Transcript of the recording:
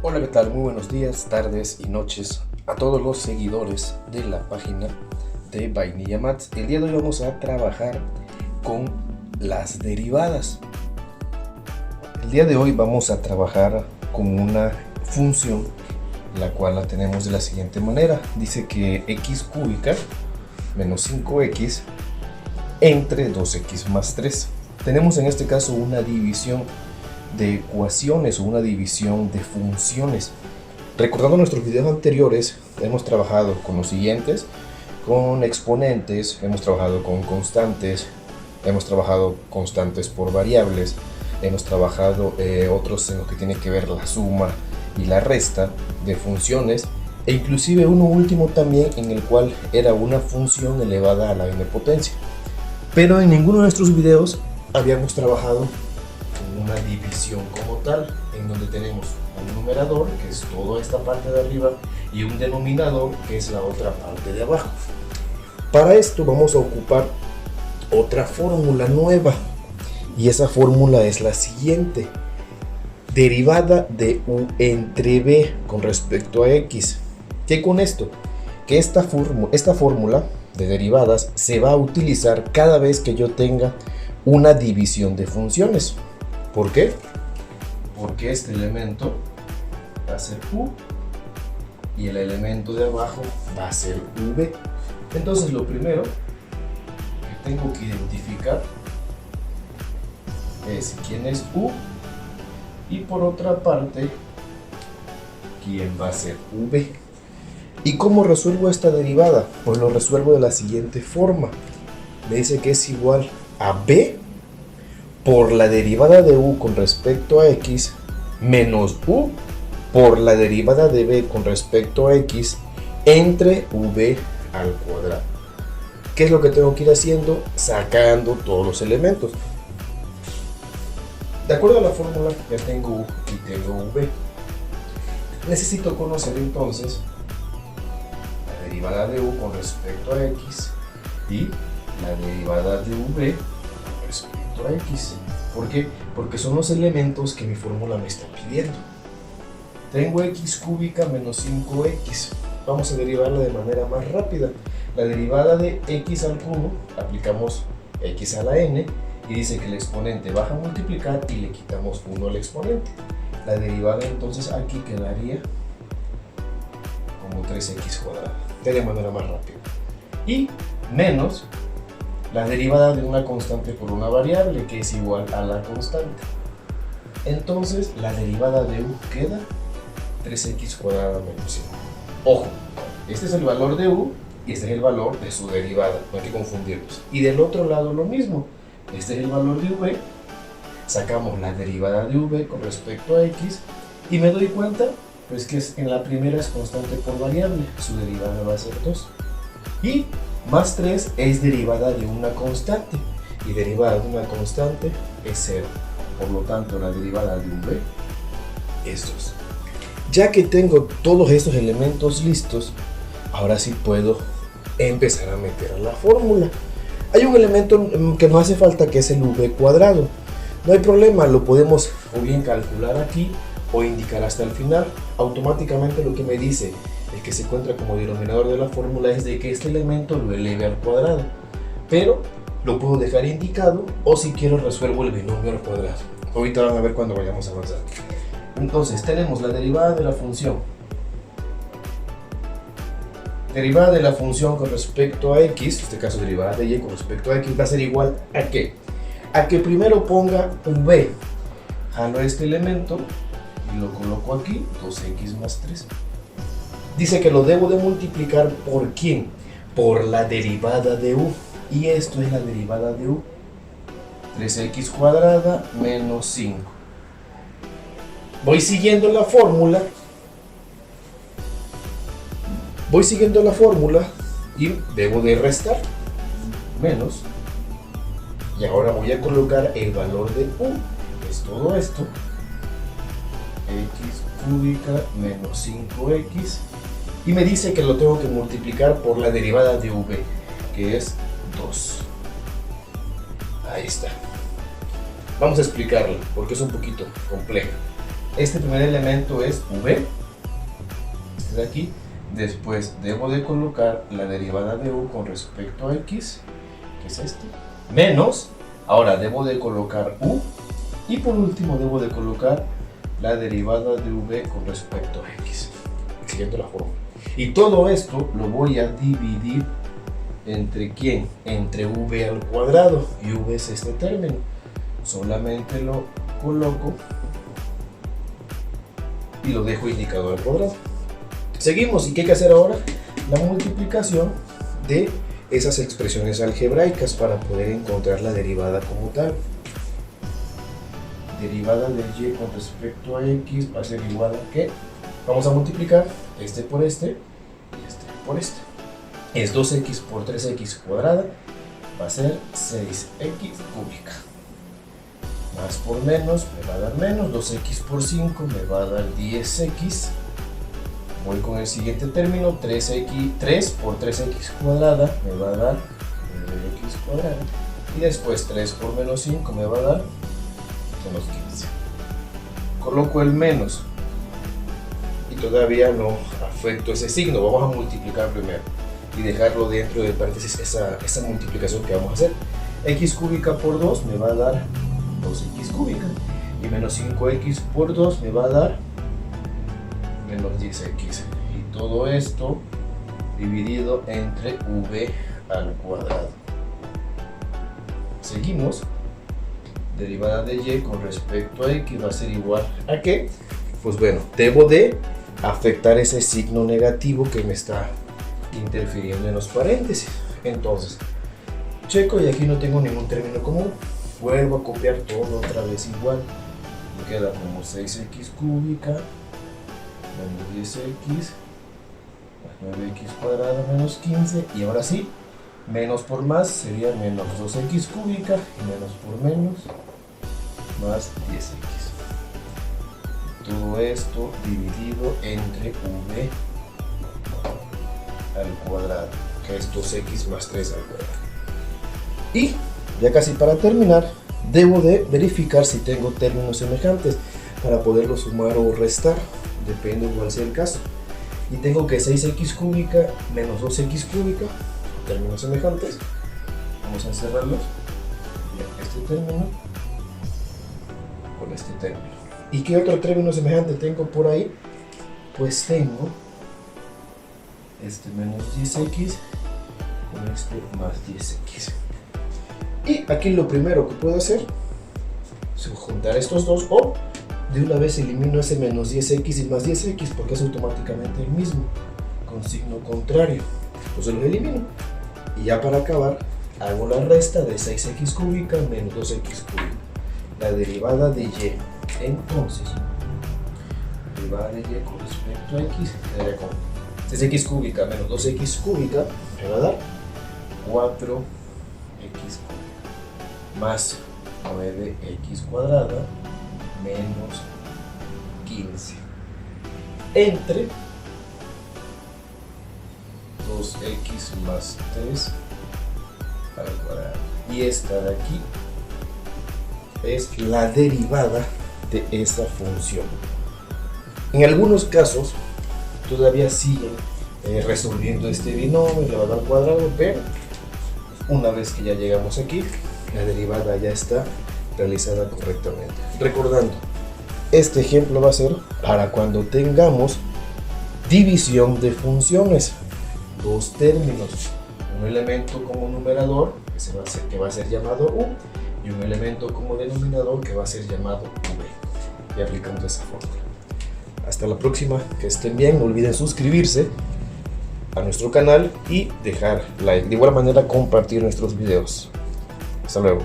Hola, ¿qué tal? Muy buenos días, tardes y noches a todos los seguidores de la página de Vainilla Maths. El día de hoy vamos a trabajar con las derivadas. El día de hoy vamos a trabajar con una función, la cual la tenemos de la siguiente manera. Dice que x cúbica menos 5x entre 2x más 3. Tenemos en este caso una división de ecuaciones o una división de funciones. Recordando nuestros videos anteriores, hemos trabajado con los siguientes: con exponentes, hemos trabajado con constantes, hemos trabajado constantes por variables, hemos trabajado otros en los que tiene que ver la suma y la resta de funciones, e inclusive uno último también en el cual era una función elevada a la n potencia. Pero en ninguno de nuestros videos habíamos trabajado una división como tal, en donde tenemos un numerador, que es toda esta parte de arriba, y un denominador, que es la otra parte de abajo. Para esto vamos a ocupar otra fórmula nueva, y esa fórmula es la siguiente: derivada de u entre b con respecto a x. ¿Qué con esto? Que esta fórmula de derivadas se va a utilizar cada vez que yo tenga una división de funciones. ¿Por qué? Porque este elemento va a ser u y el elemento de abajo va a ser v. Entonces lo primero que tengo que identificar es quién es u y por otra parte quién va a ser v. ¿Y cómo resuelvo esta derivada? Pues lo resuelvo de la siguiente forma. Me dice que es igual a b por la derivada de u con respecto a x menos u por la derivada de b con respecto a x entre v al cuadrado. ¿Qué es lo que tengo que ir haciendo? Sacando todos los elementos. De acuerdo a la fórmula, ya tengo u y tengo v. Necesito conocer entonces la derivada de u con respecto a x y la derivada de v con respecto a x. ¿Por qué? Porque son los elementos que mi fórmula me está pidiendo. Tengo x cúbica menos 5x. Vamos a derivarla de manera más rápida. La derivada de x al cubo, aplicamos x a la n y dice que el exponente baja a multiplicar y le quitamos 1 al exponente. La derivada entonces aquí quedaría como 3x cuadrada, de manera más rápida. Y menos la derivada de una constante por una variable, que es igual a la constante. Entonces la derivada de u queda 3x cuadrada menos 5. Ojo, este es el valor de u y este es el valor de su derivada, no hay que confundirlos. Y del otro lado lo mismo, este es el valor de v, sacamos la derivada de v con respecto a x y me doy cuenta pues que en la primera es constante por variable, su derivada va a ser 2. Y más 3 es derivada de una constante, y derivada de una constante es 0. Por lo tanto, la derivada de v es 2. Ya que tengo todos estos elementos listos, ahora sí puedo empezar a meter a la fórmula. Hay un elemento que no hace falta, que es el v cuadrado. No hay problema, lo podemos o bien calcular aquí o indicar hasta el final. Automáticamente lo que me dice el que se encuentra como denominador de la fórmula es de que este elemento lo eleve al cuadrado, pero lo puedo dejar indicado, o si quiero resuelvo el binomio al cuadrado. Ahorita van a ver cuando vayamos a avanzar. Entonces tenemos la derivada de la función. Derivada de la función con respecto a x, en este caso derivada de y con respecto a x, va a ser igual a ¿qué? A que primero ponga un v. Jalo este elemento y lo coloco aquí, 2x más 3. Dice que lo debo de multiplicar ¿por quién? Por la derivada de u. Y esto es la derivada de u. 3x cuadrada menos 5. Voy siguiendo la fórmula. Y debo de restar. Menos. Y ahora voy a colocar el valor de u, que es todo esto. X cúbica menos 5x. Y me dice que lo tengo que multiplicar por la derivada de v, que es 2. Ahí está. Vamos a explicarla porque es un poquito compleja. Este primer elemento es v, este de aquí. Después debo de colocar la derivada de u con respecto a x, que es este, menos, ahora debo de colocar u, y por último debo de colocar la derivada de v con respecto a x, siguiendo la fórmula. Y todo esto lo voy a dividir entre ¿quién? Entre v al cuadrado, y v es este término. Solamente lo coloco y lo dejo indicado al cuadrado. Seguimos, ¿y qué hay que hacer ahora? La multiplicación de esas expresiones algebraicas para poder encontrar la derivada como tal. Derivada de y con respecto a x va a ser igual a ¿qué? Vamos a multiplicar este por este y este por este. Es 2x por 3x cuadrada, va a ser 6x cúbica. Más por menos me va a dar menos, 2x por 5 me va a dar 10x. Voy con el siguiente término, 3 por 3x cuadrada me va a dar 9x cuadrada. Y después 3 por menos 5 me va a dar menos 15. Coloco el menos y todavía no afecto ese signo. Vamos a multiplicar primero y dejarlo dentro de paréntesis esa multiplicación que vamos a hacer. X cúbica por 2 me va a dar 2x cúbica, y menos 5x por 2 me va a dar menos 10x, y todo esto dividido entre v al cuadrado. Seguimos. Derivada de y con respecto a x va a ser igual a ¿qué? Pues bueno, debo de afectar ese signo negativo que me está interfiriendo en los paréntesis. Entonces checo, y aquí no tengo ningún término común. Vuelvo a copiar todo otra vez igual. Me queda como 6x cúbica menos 10x más 9x cuadrada menos 15. Y ahora sí, menos por más sería menos 2x cúbica, y menos por menos más 10x. Todo esto dividido entre v al cuadrado, que es 2x más 3 al cuadrado. Y ya casi para terminar, debo de verificar si tengo términos semejantes para poderlos sumar o restar, depende de cuál sea el caso. Y tengo que 6x cúbica menos 2x cúbica, términos semejantes. Vamos a encerrarlos. Este término con este término. ¿Y qué otro término semejante tengo por ahí? Pues tengo este menos 10x con este más 10x. Y aquí lo primero que puedo hacer es juntar estos dos, o de una vez elimino ese menos 10x y más 10x porque es automáticamente el mismo, con signo contrario. Entonces lo elimino. Y ya para acabar, hago la resta de 6x cúbica menos 2x cúbica. La derivada de y. Entonces, derivada de y con respecto a x quedaría con 6x cúbica menos 2x cúbica me va a dar 4x cúbica más 9x cuadrada menos 15 entre 2x más 3 al cuadrado. Y esta de aquí es la derivada de esa función. En algunos casos todavía siguen resolviendo este binomio elevado al cuadrado, pero una vez que ya llegamos aquí, la derivada ya está realizada correctamente. Recordando, este ejemplo va a ser para cuando tengamos división de funciones, dos términos, un elemento como numerador que va a ser llamado u, y un elemento como denominador que va a ser llamado v, y aplicamos esa fórmula. Hasta la próxima, que estén bien. No olviden suscribirse a nuestro canal y dejar like, de igual manera compartir nuestros videos. Hasta luego.